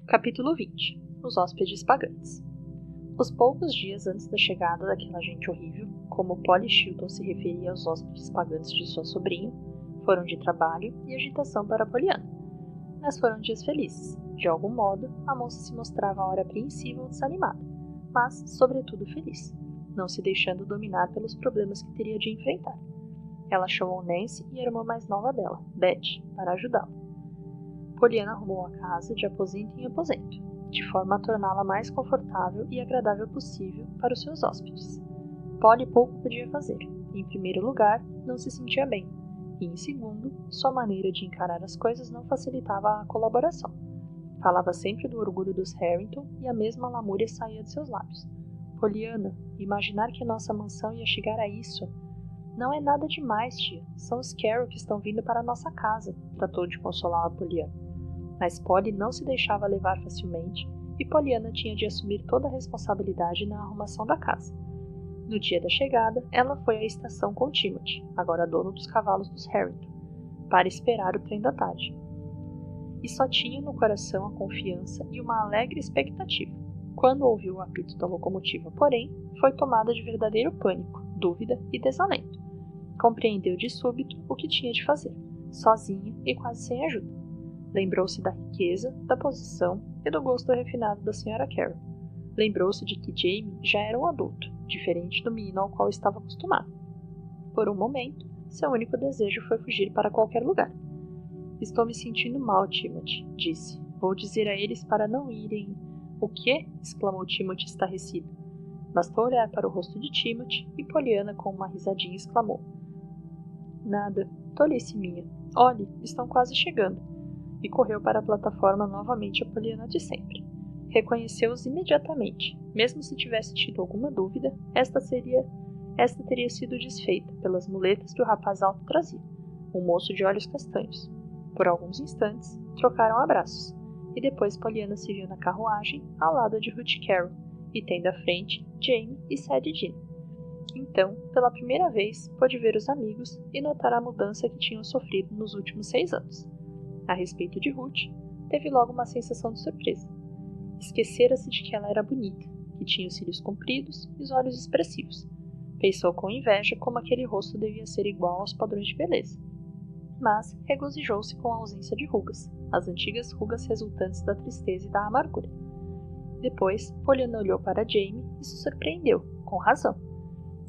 Capítulo 20. Os hóspedes pagantes. Os poucos dias antes da chegada daquela gente horrível, como Polly Chilton se referia aos hóspedes pagantes de sua sobrinha, foram de trabalho e agitação para Poliana. Mas foram dias felizes. De algum modo, a moça se mostrava a hora apreensiva ou desanimada, mas, sobretudo, feliz, não se deixando dominar pelos problemas que teria de enfrentar. Ela chamou Nancy e a irmã mais nova dela, Betty, para ajudá-la. Poliana arrumou a casa de aposento em aposento, de forma a torná-la mais confortável e agradável possível para os seus hóspedes. Polly pouco podia fazer. Em primeiro lugar, não se sentia bem, e em segundo, sua maneira de encarar as coisas não facilitava a colaboração. Falava sempre do orgulho dos Harrington e a mesma lamúria saía de seus lábios. Poliana, imaginar que nossa mansão ia chegar a isso. Não é nada demais, tia. São os Carroll que estão vindo para a nossa casa, tratou de consolá-la Poliana. Mas Polly não se deixava levar facilmente e Poliana tinha de assumir toda a responsabilidade na arrumação da casa. No dia da chegada, ela foi à estação com Timothy, agora dono dos cavalos dos Harrington, para esperar o trem da tarde. E só tinha no coração a confiança e uma alegre expectativa. Quando ouviu o apito da locomotiva, porém, foi tomada de verdadeiro pânico, dúvida e desalento. Compreendeu de súbito o que tinha de fazer, sozinha e quase sem ajuda. Lembrou-se da riqueza, da posição e do gosto refinado da Sra. Carroll. Lembrou-se de que Jamie já era um adulto, diferente do menino ao qual estava acostumado. Por um momento, seu único desejo foi fugir para qualquer lugar. Estou me sentindo mal, Timothy, disse. Vou dizer a eles para não irem. O quê? Exclamou Timothy estarrecido. Bastou olhar para o rosto de Timothy e Poliana com uma risadinha exclamou. Nada, tolice minha. Olhe, estão quase chegando. E correu para a plataforma novamente a Poliana de sempre. Reconheceu-os imediatamente. Mesmo se tivesse tido alguma dúvida, esta teria sido desfeita pelas muletas que o rapaz alto trazia, um moço de olhos castanhos. Por alguns instantes, trocaram abraços, e depois Poliana se viu na carruagem ao lado de Ruth Carroll, e tendo à frente Jamie e Sadie Dean. Então, pela primeira vez, pôde ver os amigos e notar a mudança que tinham sofrido nos últimos 6 anos. A respeito de Ruth, teve logo uma sensação de surpresa. Esquecera-se de que ela era bonita, que tinha os cílios compridos e os olhos expressivos. Pensou com inveja como aquele rosto devia ser igual aos padrões de beleza. Mas regozijou-se com a ausência de rugas, as antigas rugas resultantes da tristeza e da amargura. Depois, Poliana olhou para Jamie e se surpreendeu, com razão.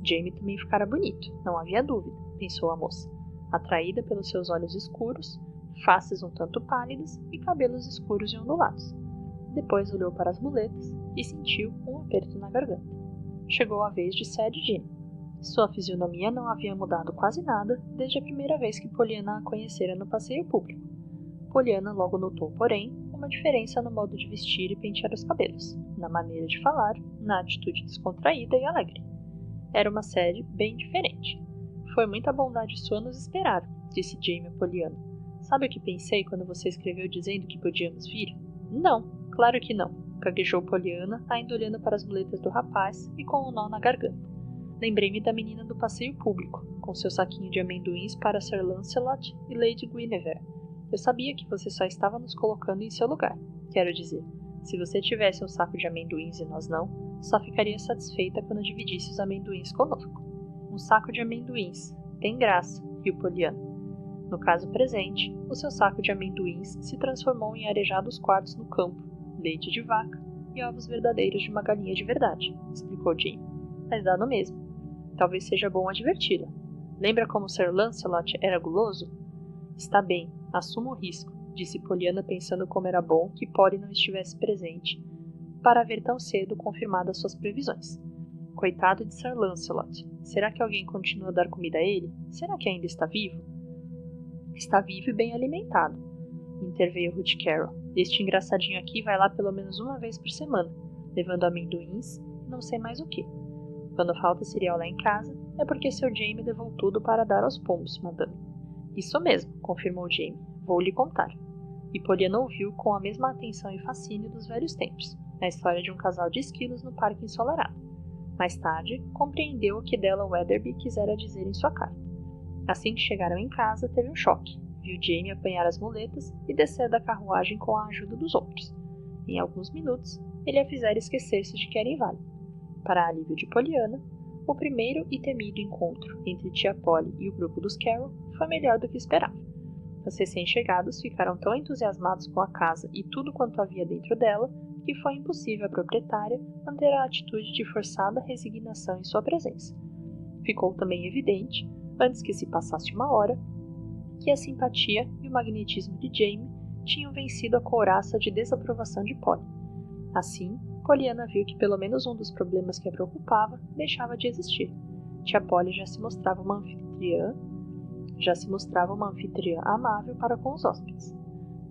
Jamie também ficara bonito, não havia dúvida, pensou a moça, atraída pelos seus olhos escuros, faces um tanto pálidas e cabelos escuros e ondulados. Depois olhou para as muletas e sentiu um aperto na garganta. Chegou a vez de Sadie Dean. Sua fisionomia não havia mudado quase nada desde a primeira vez que Poliana a conhecera no passeio público. Poliana logo notou, porém, uma diferença no modo de vestir e pentear os cabelos, na maneira de falar, na atitude descontraída e alegre. Era uma Sadie bem diferente. Foi muita bondade sua nos esperar, disse Jamie a Poliana. Sabe o que pensei quando você escreveu dizendo que podíamos vir? Não, claro que não, gaguejou Poliana, ainda olhando para as muletas do rapaz e com um nó na garganta. Lembrei-me da menina do passeio público, com seu saquinho de amendoins para Sir Lancelot e Lady Guinevere. Eu sabia que você só estava nos colocando em seu lugar. Quero dizer, se você tivesse um saco de amendoins e nós não, só ficaria satisfeita quando dividisse os amendoins conosco. Um saco de amendoins. Tem graça, riu Poliana. No caso presente, o seu saco de amendoins se transformou em arejados quartos no campo, leite de vaca e ovos verdadeiros de uma galinha de verdade, explicou Jamie. Mas dá no mesmo. Talvez seja bom adverti-la. Lembra como Sir Lancelot era guloso? Está bem, assumo o risco, disse Poliana pensando como era bom que Polly não estivesse presente, para ver tão cedo confirmadas suas previsões. Coitado de Sir Lancelot. Será que alguém continua a dar comida a ele? Será que ainda está vivo? Está vivo e bem alimentado, interveio Ruth Carroll. Este engraçadinho aqui vai lá pelo menos uma vez por semana, levando amendoins e não sei mais o que. Quando falta cereal lá em casa, é porque seu Jamie levou tudo para dar aos pombos, madame. Isso mesmo, confirmou Jamie. Vou lhe contar. E Poliana ouviu com a mesma atenção e fascínio dos velhos tempos, a história de um casal de esquilos no parque ensolarado. Mais tarde, compreendeu o que dela Weatherby quisera dizer em sua carta. Assim que chegaram em casa, teve um choque. Viu Jamie apanhar as muletas e descer da carruagem com a ajuda dos outros. em alguns minutos, ele a fizera esquecer-se de que era inválido. Para alívio de Pollyanna, o primeiro e temido encontro entre tia Polly e o grupo dos Carroll foi melhor do que esperava. Os recém-chegados ficaram tão entusiasmados com a casa e tudo quanto havia dentro dela que foi impossível à proprietária manter a atitude de forçada resignação em sua presença. Ficou também evidente, antes que se passasse uma hora, que a simpatia e o magnetismo de Jamie tinham vencido a couraça de desaprovação de Polly. Assim, Pollyanna viu que pelo menos um dos problemas que a preocupava deixava de existir. Tia Polly já se mostrava uma anfitriã amável para com os hóspedes.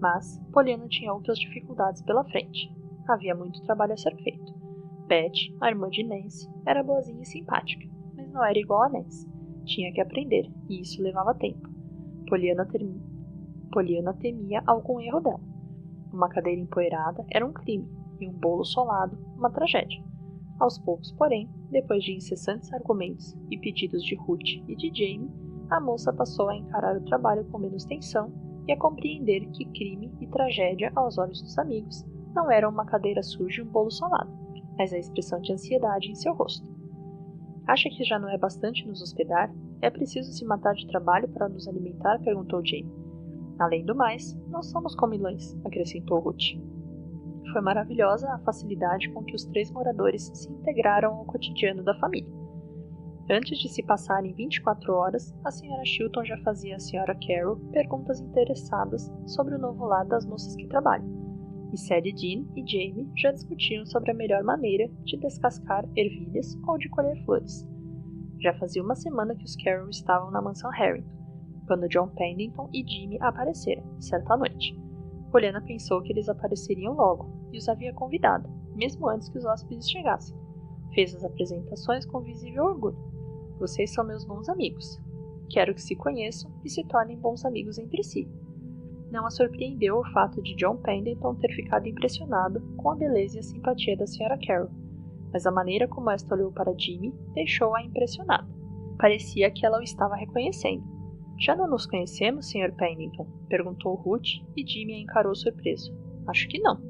Mas Pollyanna tinha outras dificuldades pela frente. Havia muito trabalho a ser feito. Beth, a irmã de Nancy, era boazinha e simpática, mas não era igual a Nancy. Tinha que aprender, e isso levava tempo. Pollyanna temia algum erro dela. Uma cadeira empoeirada era um crime, e um bolo solado, uma tragédia. Aos poucos, porém, depois de incessantes argumentos e pedidos de Ruth e de Jamie, a moça passou a encarar o trabalho com menos tensão e a compreender que crime e tragédia, aos olhos dos amigos, não eram uma cadeira suja e um bolo solado, mas a expressão de ansiedade em seu rosto. Acha que já não é bastante nos hospedar? É preciso se matar de trabalho para nos alimentar? Perguntou Jamie. Além do mais, não somos comilões, acrescentou Ruth. Foi maravilhosa a facilidade com que os 3 moradores se integraram ao cotidiano da família. Antes de se passarem 24 horas, a Sra. Chilton já fazia à Sra. Carroll perguntas interessadas sobre o novo lar das moças que trabalham, e Sadie Dean e Jamie já discutiam sobre a melhor maneira de descascar ervilhas ou de colher flores. Já fazia uma semana que os Carroll estavam na mansão Harrington, quando John Pendleton e Jimmy apareceram, certa noite. Pollyanna pensou que eles apareceriam logo e os havia convidado, mesmo antes que os hóspedes chegassem. Fez as apresentações com visível orgulho. Vocês são meus bons amigos. Quero que se conheçam e se tornem bons amigos entre si. Não a surpreendeu o fato de John Pendleton ter ficado impressionado com a beleza e a simpatia da Sra. Carroll, mas a maneira como esta olhou para Jimmy deixou-a impressionada. Parecia que ela o estava reconhecendo. Já não nos conhecemos, Sr. Pendleton? Perguntou Ruth e Jimmy a encarou surpreso. Acho que não.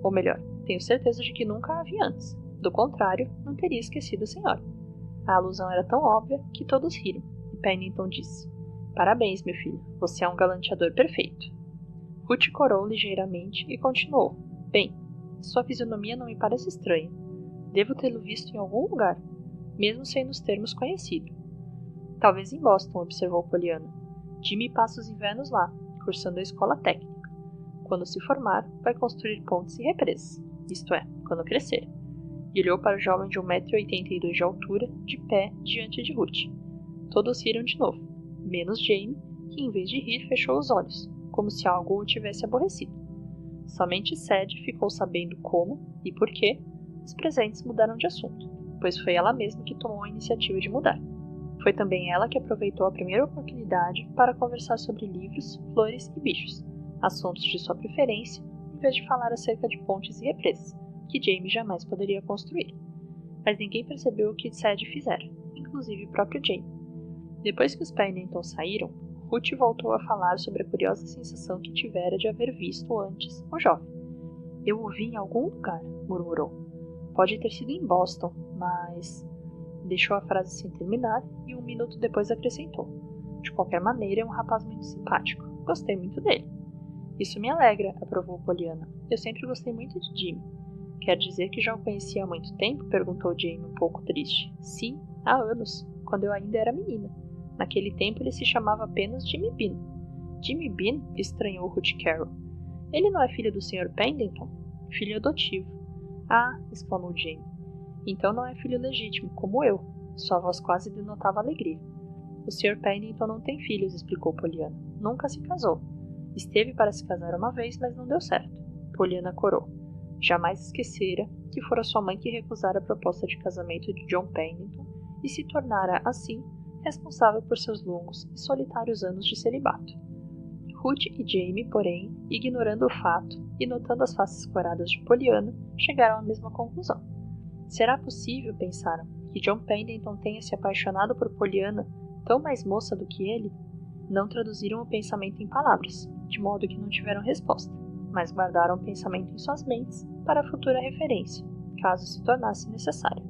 Ou melhor, tenho certeza de que nunca a vi antes. Do contrário, não teria esquecido a senhora. A alusão era tão óbvia que todos riram, e Pendleton disse: Parabéns, meu filho, você é um galanteador perfeito. Ruth corou ligeiramente e continuou: Bem, sua fisionomia não me parece estranha. Devo tê-lo visto em algum lugar, mesmo sem nos termos conhecido. Talvez em Boston, observou Pollyanna. Jimmy passa os invernos lá, cursando a escola técnica. Quando se formar, vai construir pontes e represas, isto é, quando crescer. E olhou para o jovem de 1,82 m de altura, de pé, diante de Ruth. Todos riram de novo, menos Jamie, que em vez de rir fechou os olhos, como se algo o tivesse aborrecido. Somente Sadie ficou sabendo como e por que os presentes mudaram de assunto, pois foi ela mesma que tomou a iniciativa de mudar. Foi também ela que aproveitou a primeira oportunidade para conversar sobre livros, flores e bichos, assuntos de sua preferência, em vez de falar acerca de pontes e represas, que Jamie jamais poderia construir. Mas ninguém percebeu o que Sadie fizera, inclusive o próprio Jamie. Depois que os Pendleton saíram, Ruth voltou a falar sobre a curiosa sensação que tivera de haver visto antes o jovem. Eu o vi em algum lugar, murmurou. Pode ter sido em Boston, mas... Deixou a frase sem terminar e 1 minuto depois acrescentou. De qualquer maneira, é um rapaz muito simpático. Gostei muito dele. Isso me alegra, aprovou Pollyanna. Eu sempre gostei muito de Jimmy. Quer dizer que já o conhecia há muito tempo? Perguntou Jamie um pouco triste. Sim, há anos, quando eu ainda era menina. Naquele tempo ele se chamava apenas Jimmy Bean. Jimmy Bean? Estranhou Ruth Carroll. Ele não é filho do Sr. Pendleton? Filho adotivo. Ah, exclamou Jamie. Então não é filho legítimo, como eu. Sua voz quase denotava alegria. O Sr. Pendleton não tem filhos, explicou Pollyanna. Nunca se casou. Esteve para se casar uma vez, mas não deu certo. Pollyanna corou. Jamais esquecera que fora sua mãe que recusara a proposta de casamento de John Pendleton e se tornara, assim, responsável por seus longos e solitários anos de celibato. Ruth e Jamie, porém, ignorando o fato e notando as faces coradas de Pollyanna, chegaram à mesma conclusão. Será possível, pensaram, que John Pendleton tenha se apaixonado por Pollyanna, tão mais moça do que ele? Não traduziram o pensamento em palavras, de modo que não tiveram resposta, mas guardaram o pensamento em suas mentes para futura referência, caso se tornasse necessário.